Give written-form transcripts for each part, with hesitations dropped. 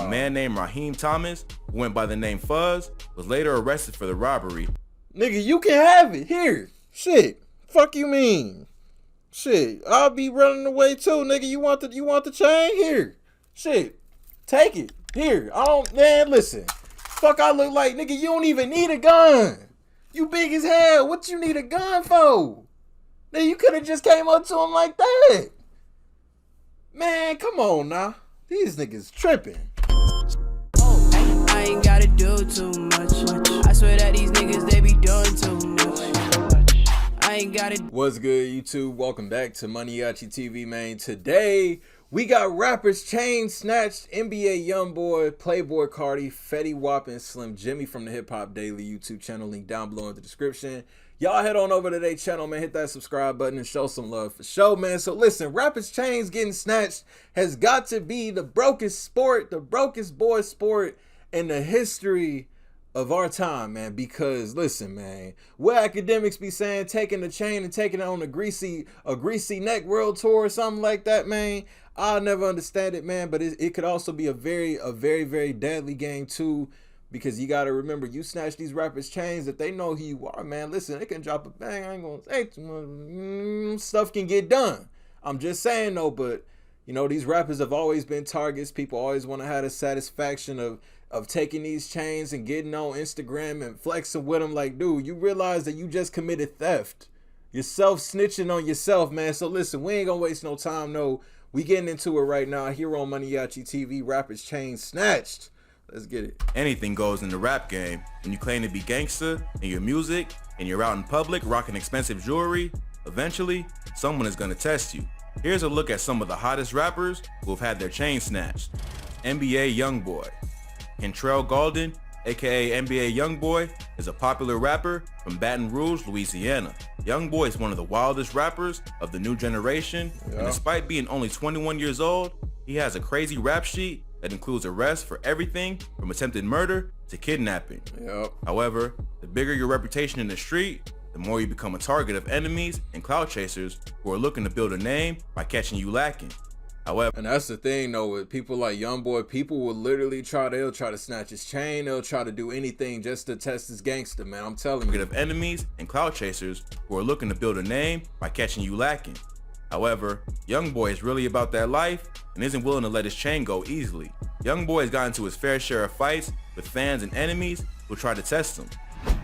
A man named Raheem Thomas, who went by the name Fuzz, was later arrested for the robbery. Nigga, you can have it. Here. Shit. Fuck you mean? Shit. I'll be running away too, nigga. You want the chain? Here. Shit. Take it. Here. Man, listen. Fuck I look like, nigga, you don't even need a gun. You big as hell. What you need a gun for? Nigga, you could have just came up to him like that. Man, come on now. These niggas tripping. I ain't gotta do too much. I swear that these niggas, they be doing too much. I ain't gotta. What's good, YouTube? Welcome back to MANIACITV, man. Today, we got rappers chain snatched, NBA Youngboy, Playboi Carti, Fetty Wap, and Jxmmi from the Hip Hop Daily YouTube channel. Link down below in the description. Y'all head on over to their channel, man. Hit that subscribe button and show some love for show, man. So listen, rappers' chains getting snatched has got to be the brokest sport, the brokest boy sport in the history of our time, man. Because listen, man, what academics be saying, taking the chain and taking it on a greasy neck world tour or something like that, man. I'll never understand it, man. But it could also be a very deadly game too. Because you got to remember, you snatch these rappers' chains that they know who you are, man. Listen, they can drop a bang. I ain't going to say too much. Stuff can get done. I'm just saying, though, but, you know, these rappers have always been targets. People always want to have the satisfaction of taking these chains and getting on Instagram and flexing with them. Like, dude, you realize that you just committed theft. You're self-snitching on yourself, man. So, listen, we ain't going to waste no time, no. We getting into it right now here on MANIACITV. Rappers' chains snatched. Let's get it. Anything goes in the rap game. When you claim to be gangster in your music and you're out in public rocking expensive jewelry, eventually someone is going to test you. Here's a look at some of the hottest rappers who have had their chains snatched. NBA Youngboy. Kentrell Gaulden, aka NBA Youngboy, is a popular rapper from Baton Rouge, Louisiana. Youngboy is one of the wildest rappers of the new generation, and despite being only 21 years old, he has a crazy rap sheet that includes arrests for everything from attempted murder to kidnapping. However, the bigger your reputation in the street, the more you become a target of enemies and clout chasers who are looking to build a name by catching you lacking. However, and that's the thing though, with people like Youngboy, people will literally they'll try to snatch his chain, they'll try to do anything just to test this gangster, man. I'm telling you. Of enemies and clout chasers who are looking to build a name by catching you lacking. However, Youngboy is really about that life and isn't willing to let his chain go easily. Youngboy has gotten into his fair share of fights with fans and enemies who try to test him.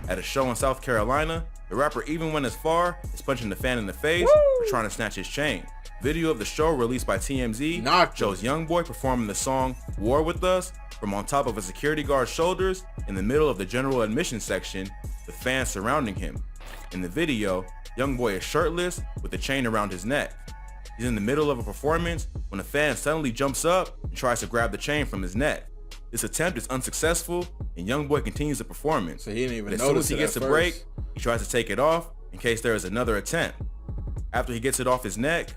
At a show in South Carolina, the rapper even went as far as punching the fan in the face for trying to snatch his chain. Video of the show released by TMZ shows Youngboy performing the song War With Us from on top of a security guard's shoulders in the middle of the general admission section with fans surrounding him. In the video, Youngboy is shirtless with a chain around his neck. He's in the middle of a performance when a fan suddenly jumps up and tries to grab the chain from his neck. This attempt is unsuccessful and Youngboy continues the performance. So he didn't even but as notice soon as he gets a break, he tries to take it off in case there is another attempt. After he gets it off his neck,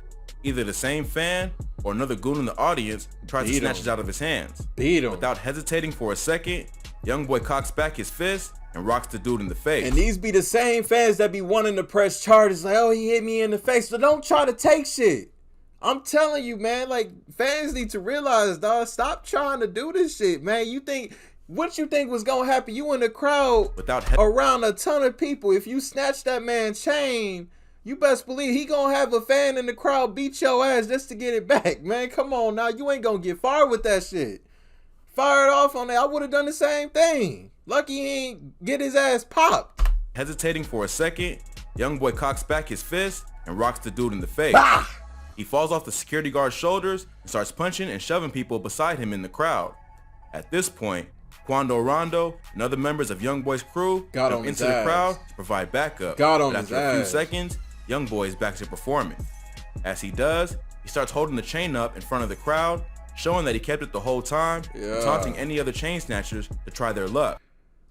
either the same fan or another goon in the audience tries to snatch it out of his hands. Without hesitating for a second, Youngboy cocks back his fist and rocks the dude in the face. And these be the same fans that be wanting to press charges like, oh, he hit me in the face. So don't try to take shit. I'm telling you, man, like, fans need to realize, dog, stop trying to do this shit, man. What you think was gonna happen? You in the crowd around a ton of people. If you snatch that man's chain, you best believe he gonna have a fan in the crowd beat your ass just to get it back, man. Come on now, you ain't gonna get fired with that shit. Fired off on that, I would have done the same thing. Lucky he ain't get his ass popped. Hesitating for a second, Youngboy cocks back his fist and rocks the dude in the face. Bah! He falls off the security guard's shoulders and starts punching and shoving people beside him in the crowd. At this point, Quando Rondo and other members of Youngboy's crew jump into the crowd to provide backup. But after a few seconds, Youngboy is back to performing. As he does, he starts holding the chain up in front of the crowd, showing that he kept it the whole time, and taunting any other chain snatchers to try their luck.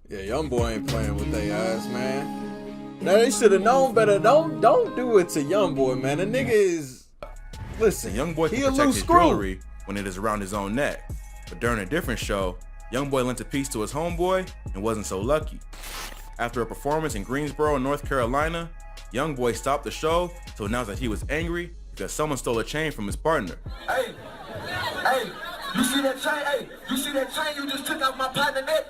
Yeah, Youngboy ain't playing with they ass, man. Now they should have known better. Don't do it to Youngboy, man. The nigga is, listen, Youngboy can protect his jewelry when it is around his own neck. But during a different show, Youngboy lent a piece to his homeboy and wasn't so lucky. After a performance in Greensboro, North Carolina, Youngboy stopped the show to announce that he was angry because someone stole a chain from his partner. Hey, You see that chain? Hey, you see that chain you just took out my partner neck?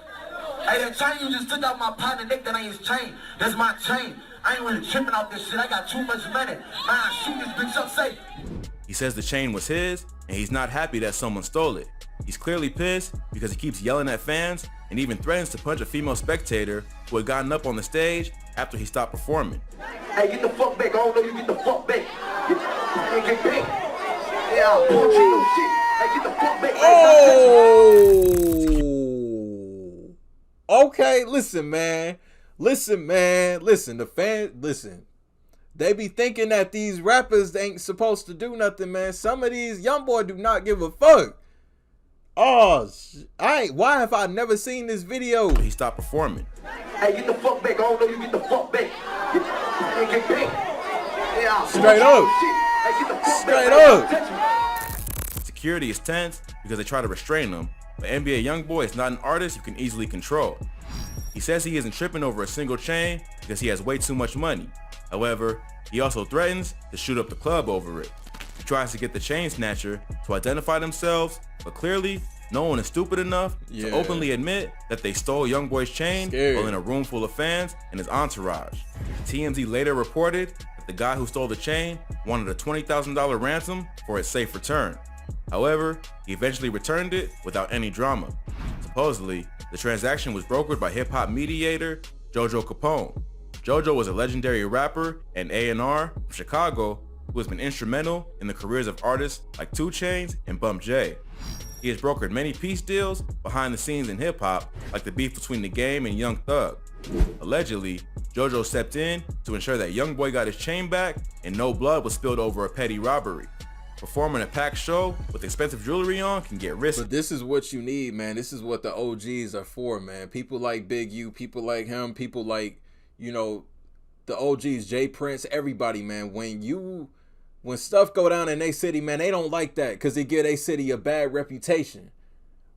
Hey, that chain you just took out my partner neck, that ain't his chain. That's my chain. I ain't really tripping off this shit. I got too much money. Man, shoot this bitch up safe. He says the chain was his, and he's not happy that someone stole it. He's clearly pissed because he keeps yelling at fans and even threatens to punch a female spectator who had gotten up on the stage after he stopped performing. Hey, get the fuck back. I don't know you get the fuck back. Get back. Yeah, I'll punch you no shit. Hey, get the fuck back. Oh! Okay, listen, man. Listen, the fans, listen. They be thinking that these rappers ain't supposed to do nothing, man. Some of these young boys do not give a fuck. Oh, why have I never seen this video? He stopped performing. Hey, get the fuck back. I don't know you get the fuck back. Get back. Yeah, straight up. Hey, get the fuck Straight back. up. Security is tense because they try to restrain him, but NBA Youngboy is not an artist you can easily control. He says he isn't tripping over a single chain because he has way too much money. However, he also threatens to shoot up the club over it. He tries to get the chain snatcher to identify themselves, but clearly, no one is stupid enough to openly admit that they stole Youngboy's chain while in a room full of fans and his entourage. TMZ later reported that the guy who stole the chain wanted a $20,000 ransom for its safe return. However, he eventually returned it without any drama. Supposedly, the transaction was brokered by hip-hop mediator JoJo Capone. JoJo was a legendary rapper and A&R from Chicago who has been instrumental in the careers of artists like 2 Chainz and Bump J. He has brokered many peace deals behind the scenes in hip-hop, like the beef between The Game and Young Thug. Allegedly, JoJo stepped in to ensure that Youngboy got his chain back and no blood was spilled over a petty robbery. Performing a packed show with expensive jewelry on can get risky. But this is what you need, man. This is what the OGs are for, man. People like Big U, people like him, people like, you know, the OGs, Jay Prince, everybody, man. When stuff go down in they city, man, they don't like that because it give they city a bad reputation.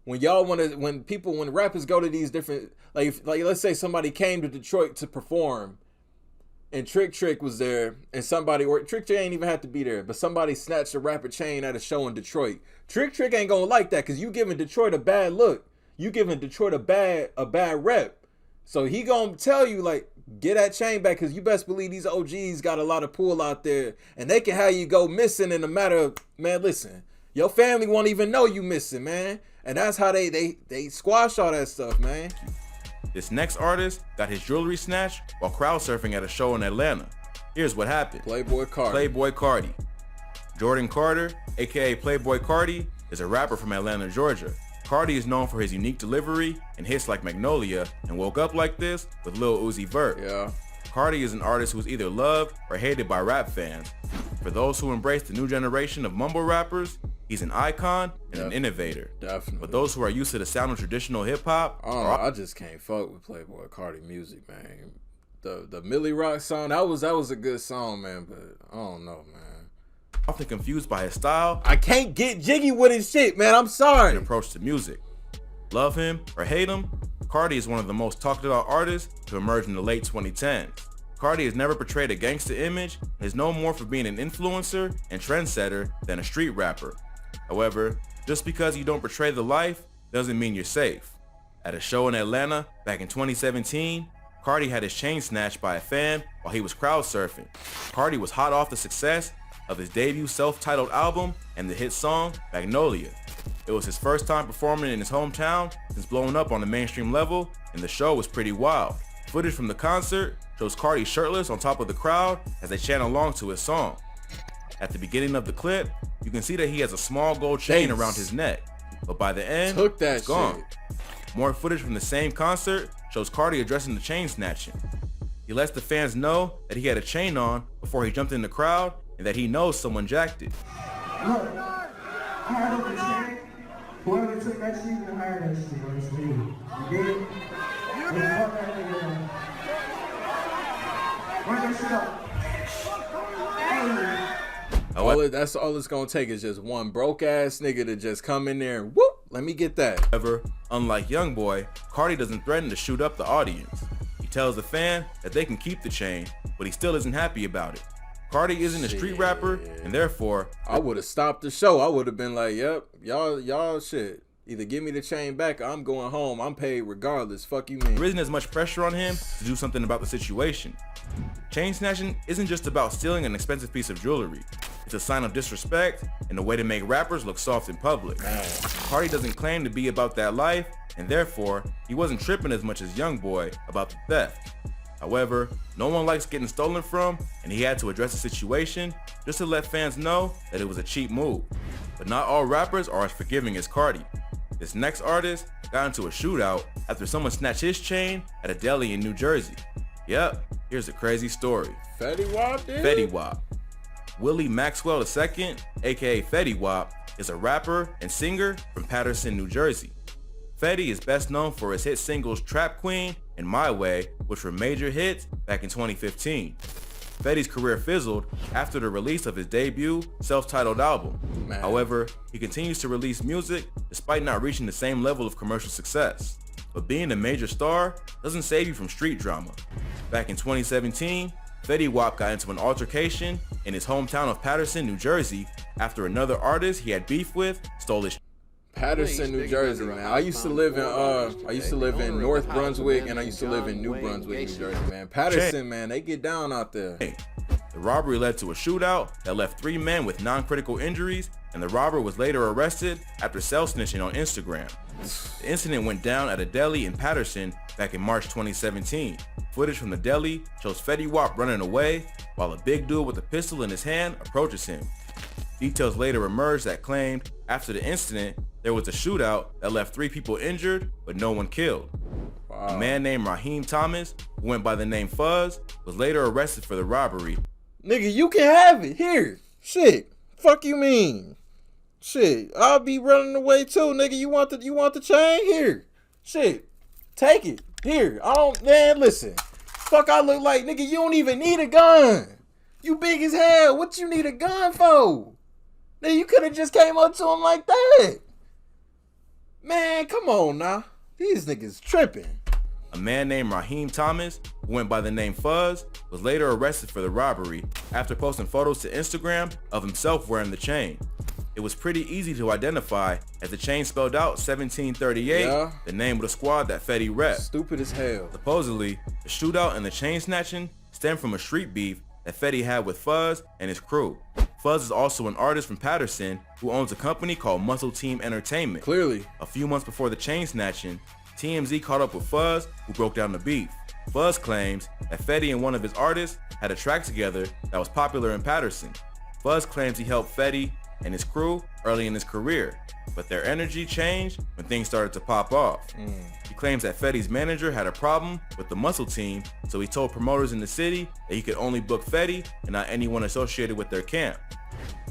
When rappers go to these different, like let's say somebody came to Detroit to perform and Trick was there and Trick ain't even have to be there, but somebody snatched a rapper chain at a show in Detroit. Trick ain't gonna like that because you giving Detroit a bad look. You giving Detroit a bad rep. So he gonna tell you, like, get that chain back because you best believe these OGs got a lot of pull out there and they can have you go missing in a matter of, man, listen, your family won't even know you missing, man. And that's how they squash all that stuff, man. This next artist got his jewelry snatched while crowd surfing at a show in Atlanta. Here's what happened. Playboi Carti. Jordan Carter, aka Playboi Carti, is a rapper from Atlanta, Georgia. Carti is known for his unique delivery and hits like Magnolia and Woke Up Like This with Lil Uzi Vert. Yeah. Carti is an artist who is either loved or hated by rap fans. For those who embrace the new generation of mumble rappers, he's an icon and an innovator. Definitely. But those who are used to the sound of traditional hip hop, I just can't fuck with Playboi Carti music, man. The Millie Rock song, that was a good song, man, but I don't know, man. often confused by his style. I can't get jiggy with his shit, man. I'm sorry. And approach to music. Love him or hate him, Carti is one of the most talked about artists to emerge in the late 2010s. Carti has never portrayed a gangster image and is known more for being an influencer and trendsetter than a street rapper. However, just because you don't portray the life doesn't mean you're safe. At a show in Atlanta back in 2017, Carti had his chain snatched by a fan while he was crowd surfing. Carti was hot off the success of his debut self-titled album and the hit song Magnolia. It was his first time performing in his hometown since blowing up on the mainstream level, and the show was pretty wild. Footage from the concert shows Carti shirtless on top of the crowd as they chant along to his song. At the beginning of the clip, you can see that he has a small gold chain around his neck, but by the end, it's gone. More footage from the same concert shows Carti addressing the chain snatching. He lets the fans know that he had a chain on before he jumped in the crowd and that he knows someone jacked it. Look, I heard of the chain. Whoever took that shit, you can hire that shit on the street. You did it? Fuck that nigga, man. Run that shit up. That's all it's gonna take is just one broke ass nigga to just come in there and whoop, let me get that. However, unlike Youngboy, Carti doesn't threaten to shoot up the audience. He tells the fan that they can keep the chain, but he still isn't happy about it. Carti isn't a street rapper, and therefore, I would have stopped the show. I would have been like, yep, y'all shit. Either give me the chain back or I'm going home. I'm paid regardless. Fuck you, man. there isn't as much pressure on him to do something about the situation. Chain snatching isn't just about stealing an expensive piece of jewelry. It's a sign of disrespect and a way to make rappers look soft in public. Carti doesn't claim to be about that life, and therefore, he wasn't tripping as much as Youngboy about the theft. However, no one likes getting stolen from, and he had to address the situation just to let fans know that it was a cheap move. But not all rappers are as forgiving as Carti. This next artist got into a shootout after someone snatched his chain at a deli in New Jersey. Yep, here's a crazy story. Fetty Wap, dude? Fetty Wap. Willie Maxwell II, aka Fetty Wap, is a rapper and singer from Paterson, New Jersey. Fetty is best known for his hit singles Trap Queen and My Way, which were major hits back in 2015. Fetty's career fizzled after the release of his debut self-titled album. Man. However, he continues to release music despite not reaching the same level of commercial success. But being a major star doesn't save you from street drama. Back in 2017, Fetty Wap got into an altercation in his hometown of Paterson, New Jersey, after another artist he had beef with stole his Paterson, New Jersey, man. I used to live in North Brunswick, and I used to live in New Brunswick, New Jersey, man. Paterson, man, they get down out there. The robbery led to a shootout that left 3 men with non-critical injuries, and the robber was later arrested after cell snitching on Instagram. The incident went down at a deli in Paterson back in March 2017. Footage from the deli shows Fetty Wap running away while a big dude with a pistol in his hand approaches him. Details later emerged that claimed after the incident, there was a shootout that left 3 people injured, but no one killed. Wow. A man named Raheem Thomas, who went by the name Fuzz, was later arrested for the robbery. Nigga, you can have it. Here. Shit. Fuck you mean? Shit. I'll be running away too, nigga. You want the chain? Here. Shit. Take it. Here. Man, listen. Fuck I look like, nigga, you don't even need a gun. You big as hell. What you need a gun for? Nigga, you could have just came up to him like that. Man, come on now. These niggas tripping. A man named Raheem Thomas, who went by the name Fuzz, was later arrested for the robbery after posting photos to Instagram of himself wearing the chain. It was pretty easy to identify as the chain spelled out 1738, Yeah. the name of the squad that Fetty rep. Stupid as hell. Supposedly, the shootout and the chain snatching stemmed from a street beef that Fetty had with Fuzz and his crew. Fuzz is also an artist from Paterson who owns a company called Muscle Team Entertainment. Clearly. A few months before the chain snatching, TMZ caught up with Fuzz, who broke down the beef. Fuzz claims that Fetty and one of his artists had a track together that was popular in Paterson. Fuzz claims he helped Fetty and his crew early in his career, but their energy changed when things started to pop off. He claims that Fetty's manager had a problem with the Muscle Team, so he told promoters in the city that he could only book Fetty and not anyone associated with their camp.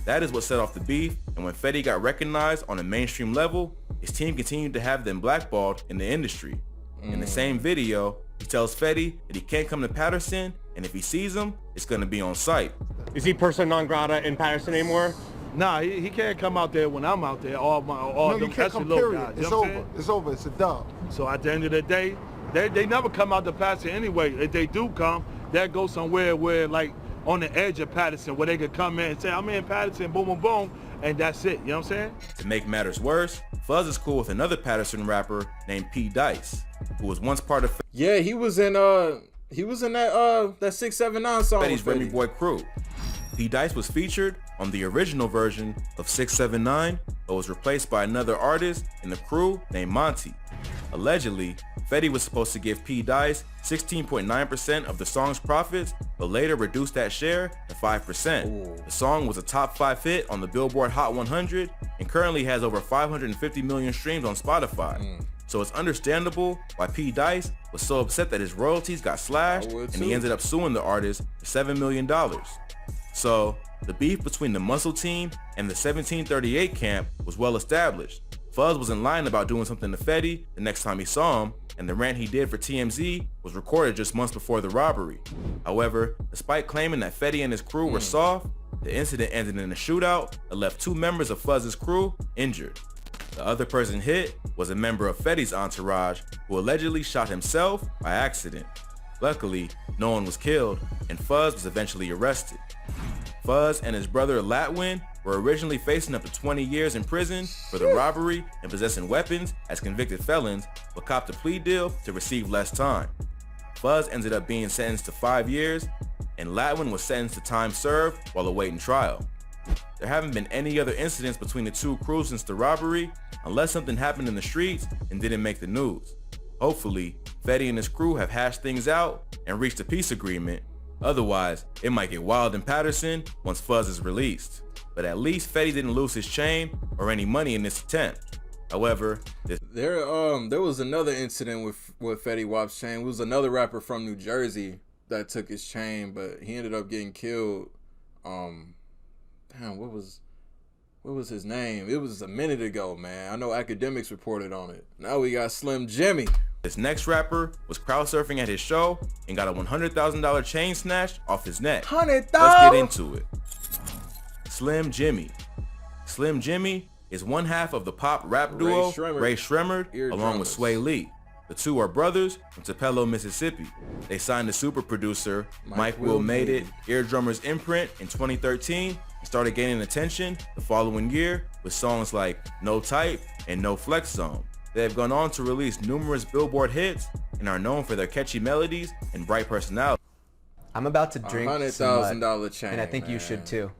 That is what set off the beef, and when Fetty got recognized on a mainstream level, his team continued to have them blackballed in the industry. In the same video, he tells Fetty that he can't come to Paterson, and if he sees him, it's gonna be on sight. Is he persona non grata in Paterson anymore? Nah, he can't come out there when I'm out there. All No, them you can't extra come, little period. guys. It's You know what I'm over. saying? It's over. It's a dub. So at the end of the day, they never come out to Paterson anyway. If they do come, that goes somewhere where like on the edge of Paterson where they could come in and say, I'm in Paterson, boom, boom, boom, and that's it. You know what I'm saying? To make matters worse, Fuzz is cool with another Paterson rapper named P. Dice, who was once part of Yeah, he was in that 679 song Fetty's with Remy Fetty. Boy crew. P. Dice was featured on the original version of 679, but was replaced by another artist in the crew named Monty. Allegedly, Fetty was supposed to give P. Dice 16.9% of the song's profits, but later reduced that share to 5%. Ooh. The song was a top 5 hit on the Billboard Hot 100 and currently has over 550 million streams on Spotify. So it's understandable why P. Dice was so upset that his royalties got slashed, I would and he too. ended up suing the artist for $7 million. So the beef between the Muscle Team and the 1738 camp was well established. Fuzz wasn't lying about doing something to Fetty the next time he saw him, and the rant he did for TMZ was recorded just months before the robbery. However, despite claiming that Fetty and his crew were soft, the incident ended in a shootout that left 2 members of Fuzz's crew injured. The other person hit was a member of Fetty's entourage who allegedly shot himself by accident. Luckily, no one was killed, and Fuzz was eventually arrested. Fuzz and his brother Latwin were originally facing up to 20 years in prison for the robbery and possessing weapons as convicted felons, but copped a plea deal to receive less time. Fuzz ended up being sentenced to 5 years, and Latwin was sentenced to time served while awaiting trial. There haven't been any other incidents between the two crews since the robbery, unless something happened in the streets and didn't make the news. Hopefully, Fetty and his crew have hashed things out and reached a peace agreement. Otherwise, it might get wild in Patterson once Fuzz is released. But at least Fetty didn't lose his chain or any money in this attempt. However, there was another incident with Fetty Wap's chain. It was another rapper from New Jersey that took his chain, but he ended up getting killed. Damn, what was his name? It was a minute ago, man. I know Academics reported on it. Now we got Slim Jxmmi. This next rapper was crowd surfing at his show and got a $100,000 chain snatched off his neck. $100,000? Let's get into it. Slim Jxmmi. Slim Jxmmi is one half of the pop rap duo Ray Shremmerd along with Sway Lee. The two are brothers from Tupelo, Mississippi. They signed to super producer Mike Will Made It Eardrummer's imprint in 2013 and started gaining attention the following year with songs like No Type and No Flex Zone. They have gone on to release numerous Billboard hits and are known for their catchy melodies and bright personality. I'm about to drink some $100,000 chain, and I think man. you should too.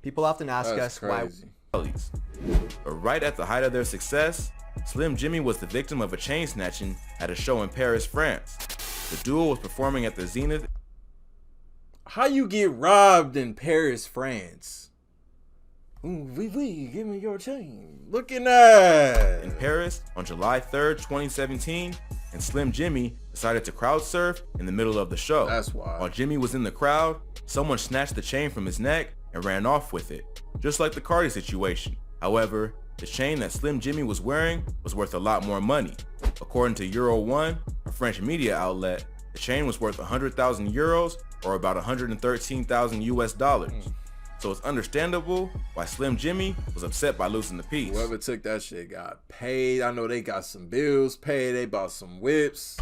People often ask us why. But right at the height of their success, Slim Jxmmi was the victim of a chain snatching at a show in Paris, France. The duo was performing at the Zenith. How you get robbed in Paris, France? Ooh, give me your chain. Looking at in Paris on July 3rd, 2017, and Slim Jxmmi decided to crowd surf in the middle of the show. That's why. While Jxmmi was in the crowd, someone snatched the chain from his neck and ran off with it, just like the Carti situation. However, the chain that Slim Jxmmi was wearing was worth a lot more money. According to Euro 1, a French media outlet, the chain was worth 100,000 euros or about 113,000 US dollars. So it's understandable why Slim Jxmmi was upset by losing the piece. Whoever took that shit got paid. I know they got some bills paid. They bought some whips.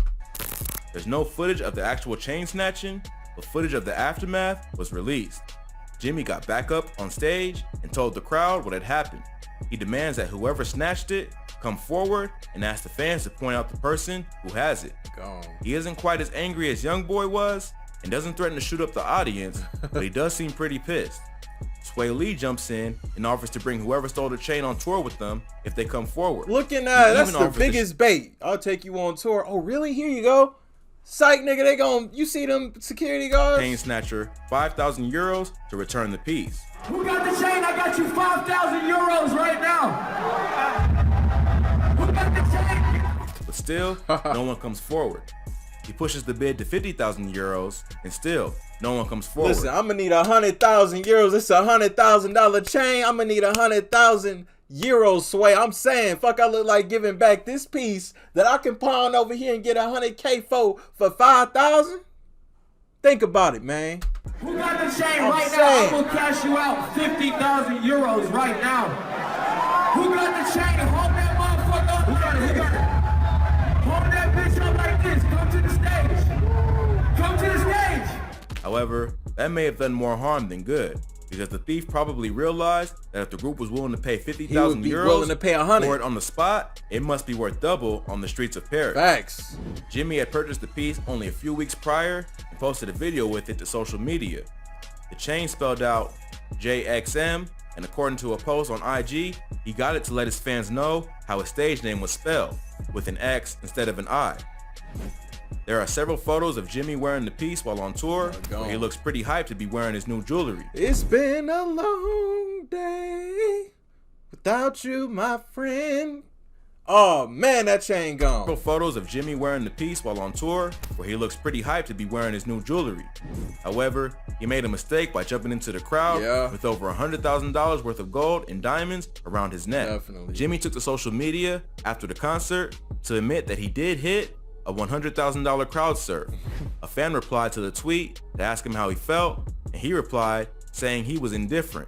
There's no footage of the actual chain snatching, but footage of the aftermath was released. Jxmmi got back up on stage and told the crowd what had happened. He demands that whoever snatched it come forward and ask the fans to point out the person who has it. He isn't quite as angry as Youngboy was and doesn't threaten to shoot up the audience, but he does seem pretty pissed. Sway Lee jumps in and offers to bring whoever stole the chain on tour with them if they come forward. Looking at that's the biggest bait. I'll take you on tour. Oh, really? Here you go. Psych, nigga, you see them security guards? Chain snatcher 5,000 euros to return the piece. Who got the chain? I got you 5,000 euros right now. Who got the chain? But still, no one comes forward. He pushes the bid to 50,000 euros and still, no one comes forward. Listen, I'm gonna need 100,000 euros. It's $100,000 chain. I'm gonna need 100,000 euros, Sway. I'm saying, fuck, I look like giving back this piece that I can pawn over here and get 100K for 5,000. Think about it, man. Who got the chain right now? I will cash you out 50,000 euros right now. Who got the chain? Hold that motherfucker up. Who got it? Hold that bitch up like this. Come to the stage. Come to the stage. However, that may have done more harm than good, because the thief probably realized that if the group was willing to pay 50,000 euros willing to pay 100 for it on the spot, it must be worth double on the streets of Paris. Facts. Jxmmi had purchased the piece only a few weeks prior and posted a video with it to social media. The chain spelled out JXM, and according to a post on IG, he got it to let his fans know how his stage name was spelled, with an X instead of an I. There are several photos of Jxmmi wearing the piece while on tour, where he looks pretty hyped to be wearing his new jewelry. It's been a long day without you, my friend. Oh man, that chain gone. Several photos of Jxmmi wearing the piece while on tour, where he looks pretty hyped to be wearing his new jewelry. However, he made a mistake by jumping into the crowd with over $100,000 worth of gold and diamonds around his neck. Definitely. Jxmmi took to social media after the concert to admit that he did hit a $100,000 crowd surf. A fan replied to the tweet to ask him how he felt, and he replied saying he was indifferent.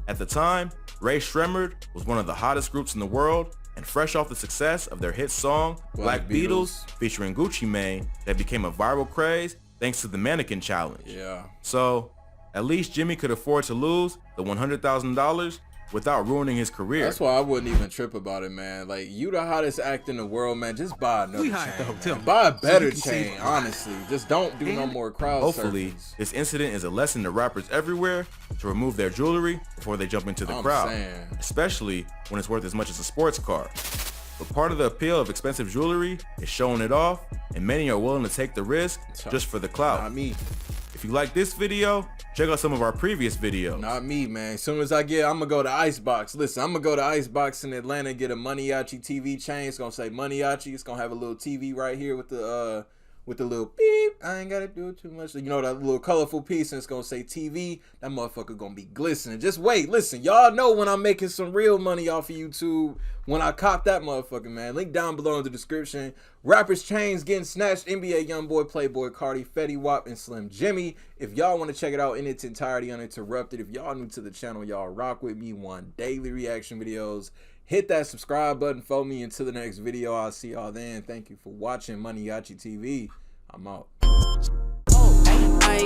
At the time, Ray Shremmerd was one of the hottest groups in the world and and fresh off the success of their hit song Black Beatles featuring Gucci Mane that became a viral craze thanks to the mannequin challenge. Yeah. So at least Jxmmi could afford to lose the $100,000 without ruining his career. That's why I wouldn't even trip about it, man. Like, you the hottest act in the world, man. Just buy another chain, man. Buy a better chain, honestly. Just don't do no more crowd Hopefully, surfings. this incident is a lesson to rappers everywhere to remove their jewelry before they jump into the crowd, especially when it's worth as much as a sports car. But part of the appeal of expensive jewelry is showing it off, and many are willing to take the risk just for the clout. Not me. If you like this video, check out some of our previous videos. Not me, man. As soon as I'm gonna go to Icebox. Listen, I'm gonna go to Icebox in Atlanta and get a MANIACITV TV chain. It's gonna say MANIACI. It's gonna have a little TV right here with the little beep. I ain't gotta do too much. You know, that little colorful piece, and it's gonna say TV. That motherfucker gonna be glistening. Just wait. Listen, y'all know when I'm making some real money off of YouTube, when I cop that motherfucker, man. Link down below in the description. Rappers chains getting snatched. NBA Youngboy, Playboi Carti, Fetty Wap, and Jxmmi. If y'all want to check it out in its entirety uninterrupted, if y'all new to the channel, y'all rock with me. Want daily reaction videos. Hit that subscribe button for me. Until the next video, I'll see y'all then. Thank you for watching MANIACITV. I'm out. I